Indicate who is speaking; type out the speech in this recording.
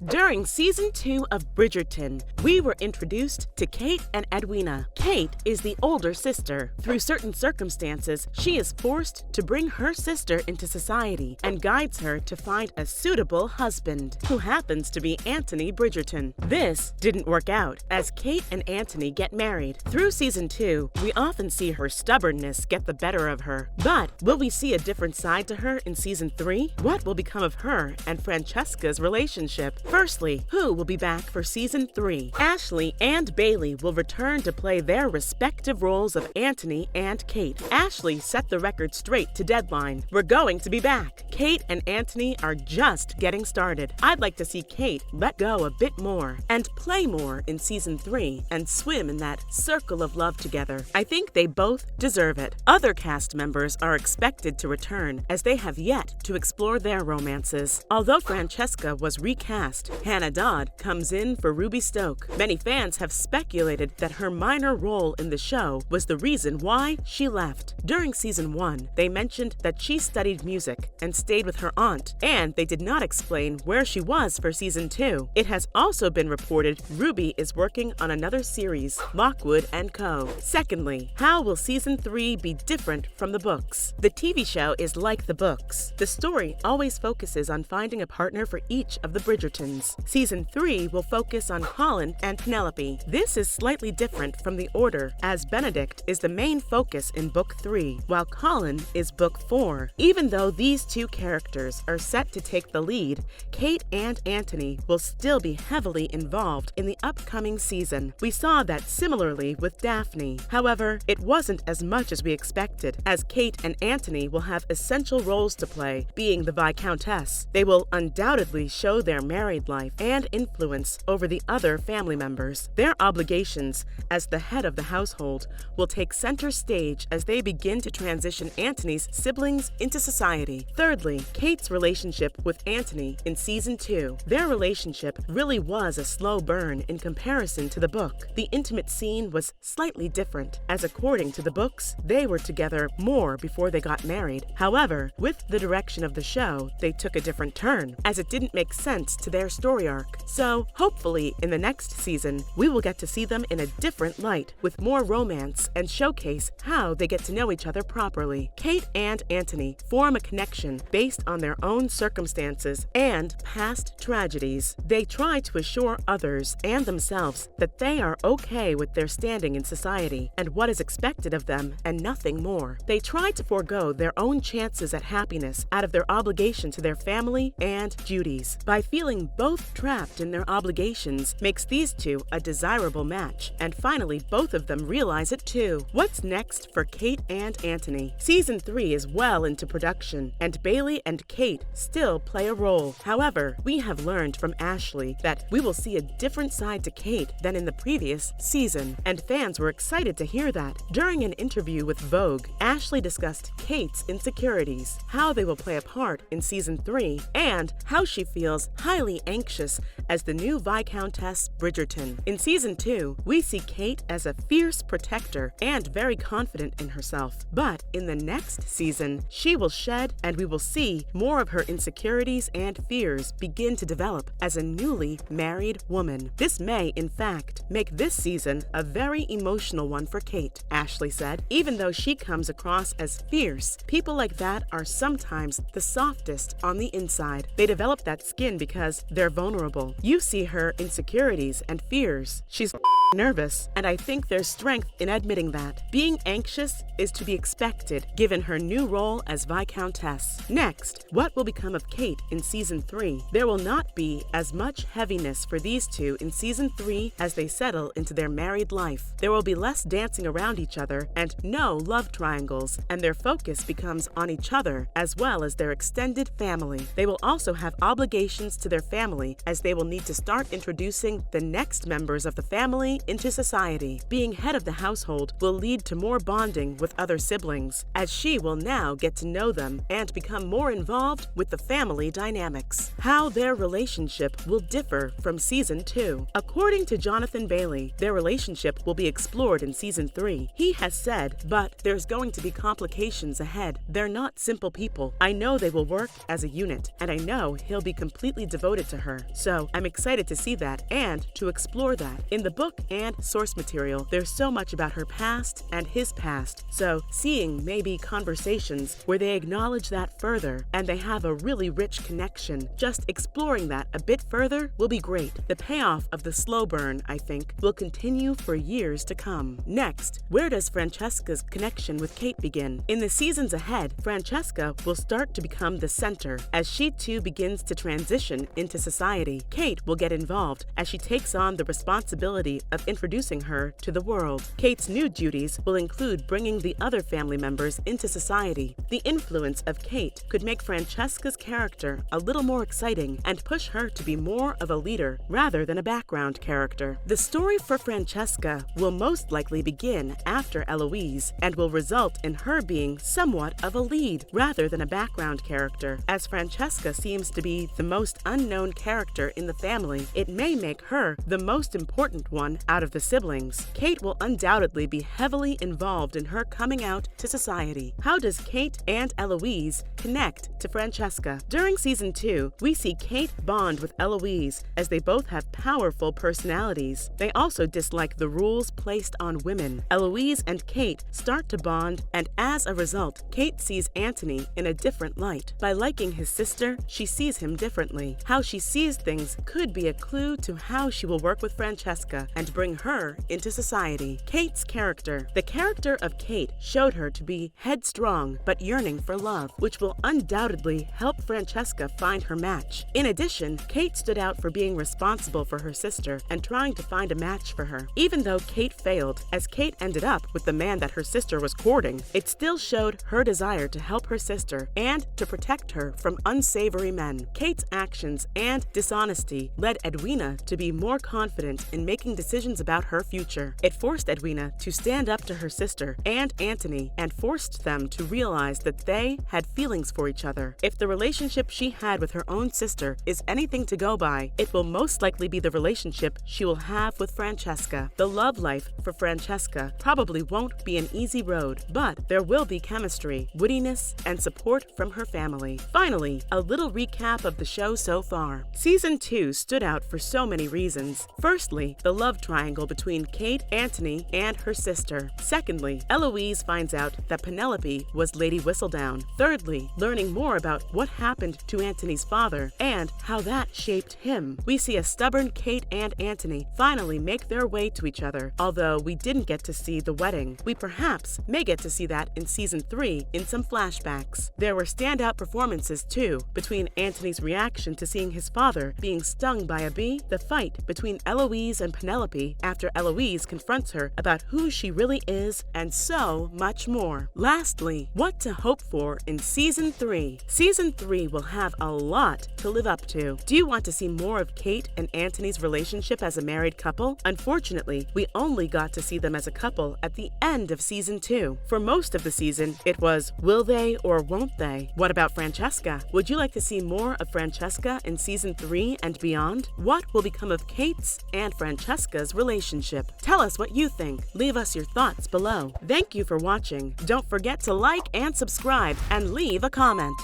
Speaker 1: During Season 2 of Bridgerton, we were introduced to Kate and Edwina. Kate is the older sister. Through certain circumstances, she is forced to bring her sister into society and guides her to find a suitable husband, who happens to be Anthony Bridgerton. This didn't work out, as Kate and Anthony get married. Through Season 2, we often see her stubbornness get the better of her. But will we see a different side to her in Season 3? What will become of her and Francesca's relationship? Firstly, who will be back for Season 3? Ashley and Bailey will return to play their respective roles of Anthony and Kate. Ashley set the record straight to Deadline. We're going to be back. Kate and Anthony are just getting started. I'd like to see Kate let go a bit more and play more in Season 3 and swim in that circle of love together. I think they both deserve it. Other cast members are expected to return, as they have yet to explore their romances. Although Francesca was recast, Hannah Dodd comes in for Ruby Stoke. Many fans have speculated that her minor role in the show was the reason why she left. During Season 1, they mentioned that she studied music and stayed with her aunt, and they did not explain where she was for Season 2. It has also been reported Ruby is working on another series, Lockwood & Co. Secondly, how will Season 3 be different from the books? The TV show is like the books. The story always focuses on finding a partner for each of the Bridgertons. Season 3 will focus on Colin and Penelope. This is slightly different from the order, as Benedict is the main focus in Book 3, while Colin is Book 4. Even though these two characters are set to take the lead, Kate and Anthony will still be heavily involved in the upcoming season. We saw that similarly with Daphne. However, it wasn't as much as we expected, as Kate and Anthony will have essential roles to play, being the Viscountess. They will undoubtedly show their married life and influence over the other family members. Their obligations as the head of the household will take center stage as they begin to transition Anthony's siblings into society. Thirdly, Kate's relationship with Anthony in Season 2. Their relationship really was a slow burn in comparison to the book. The intimate scene was slightly different, as according to the books, they were together more before they got married. However, with the direction of the show, they took a different turn, as it didn't make sense to their story arc. So, hopefully, in the next season, we will get to see them in a different light, with more romance, and showcase how they get to know each other properly. Kate and Anthony form a connection based on their own circumstances and past tragedies. They try to assure others and themselves that they are okay with their standing in society and what is expected of them, and nothing more. They try to forego their own chances at happiness out of their obligation to their family and duties. By feeling both trapped in their obligations makes these two a desirable match, and finally both of them realize it too. What's next for Kate and Anthony? Season 3 is well into production, and Bailey and Kate still play a role. However, we have learned from Ashley that we will see a different side to Kate than in the previous season, and fans were excited to hear that. During an interview with Vogue, Ashley discussed Kate's insecurities, how they will play a part in Season 3, and how she feels highly anxious as the new Viscountess Bridgerton. In Season 2, we see Kate as a fierce protector and very confident in herself. But in the next season, she will shed, and we will see more of her insecurities and fears begin to develop as a newly married woman. This may, in fact, make this season a very emotional one for Kate, Ashley said. Even though she comes across as fierce, people like that are sometimes the softest on the inside. They develop that skin because they're vulnerable. You see her insecurities and fears. She's nervous, and I think there's strength in admitting that. Being anxious is to be expected, given her new role as Viscountess. Next, what will become of Kate in Season 3? There will not be as much heaviness for these two in Season 3 as they settle into their married life. There will be less dancing around each other and no love triangles, and their focus becomes on each other as well as their extended family. They will also have obligations to their family, as they will need to start introducing the next members of the family into society. Being head of the household will lead to more bonding with other siblings, as she will now get to know them and become more involved with the family dynamics. How their relationship will differ from Season 2. According to Jonathan Bailey, their relationship will be explored in Season 3. He has said, but there's going to be complications ahead. They're not simple people. I know they will work as a unit, and I know he'll be completely devoted to to her. So I'm excited to see that and to explore that. In the book and source material, there's so much about her past and his past, so seeing maybe conversations where they acknowledge that further and they have a really rich connection, just exploring that a bit further will be great. The payoff of the slow burn, I think, will continue for years to come. Next, where does Francesca's connection with Kate begin? In the seasons ahead, Francesca will start to become the center as she too begins to transition into society. Kate will get involved as she takes on the responsibility of introducing her to the world. Kate's new duties will include bringing the other family members into society. The influence of Kate could make Francesca's character a little more exciting and push her to be more of a leader rather than a background character. The story for Francesca will most likely begin after Eloise and will result in her being somewhat of a lead rather than a background character. As Francesca seems to be the most unknown character in the family, it may make her the most important one out of the siblings. Kate will undoubtedly be heavily involved in her coming out to society. How does Kate and Eloise connect to Francesca? During season 2, we see Kate bond with Eloise as they both have powerful personalities. They also dislike the rules placed on women. Eloise and Kate start to bond, and as a result, Kate sees Anthony in a different light. By liking his sister, she sees him differently. How she sees things could be a clue to how she will work with Francesca and bring her into society. Kate's character. The character of Kate showed her to be headstrong but yearning for love, which will undoubtedly help Francesca find her match. In addition, Kate stood out for being responsible for her sister and trying to find a match for her. Even though Kate failed, as Kate ended up with the man that her sister was courting, it still showed her desire to help her sister and to protect her from unsavory men. Kate's actions and dishonesty led Edwina to be more confident in making decisions about her future. It forced Edwina to stand up to her sister and Anthony and forced them to realize that they had feelings for each other. If the relationship she had with her own sister is anything to go by, it will most likely be the relationship she will have with Francesca. The love life for Francesca probably won't be an easy road, but there will be chemistry, wittiness, and support from her family. Finally, a little recap of the show so far. Season 2 stood out for so many reasons. Firstly, the love triangle between Kate, Anthony, and her sister. Secondly, Eloise finds out that Penelope was Lady Whistledown. Thirdly, learning more about what happened to Anthony's father and how that shaped him. We see a stubborn Kate and Anthony finally make their way to each other. Although we didn't get to see the wedding, we perhaps may get to see that in season 3 in some flashbacks. There were standout performances too, between Anthony's reaction to seeing his father being stung by a bee, the fight between Eloise and Penelope after Eloise confronts her about who she really is, and so much more. Lastly, what to hope for in season 3. Season 3 will have a lot to live up to. Do you want to see more of Kate and Anthony's relationship as a married couple? Unfortunately, we only got to see them as a couple at the end of season 2. For most of the season, it was will they or won't they? What about Francesca? Would you like to see more of Francesca in season 3 and beyond? What will become of Kate's and Francesca's relationship? Tell us what you think. Leave us your thoughts below. Thank you for watching. Don't forget to like and subscribe and leave a comment.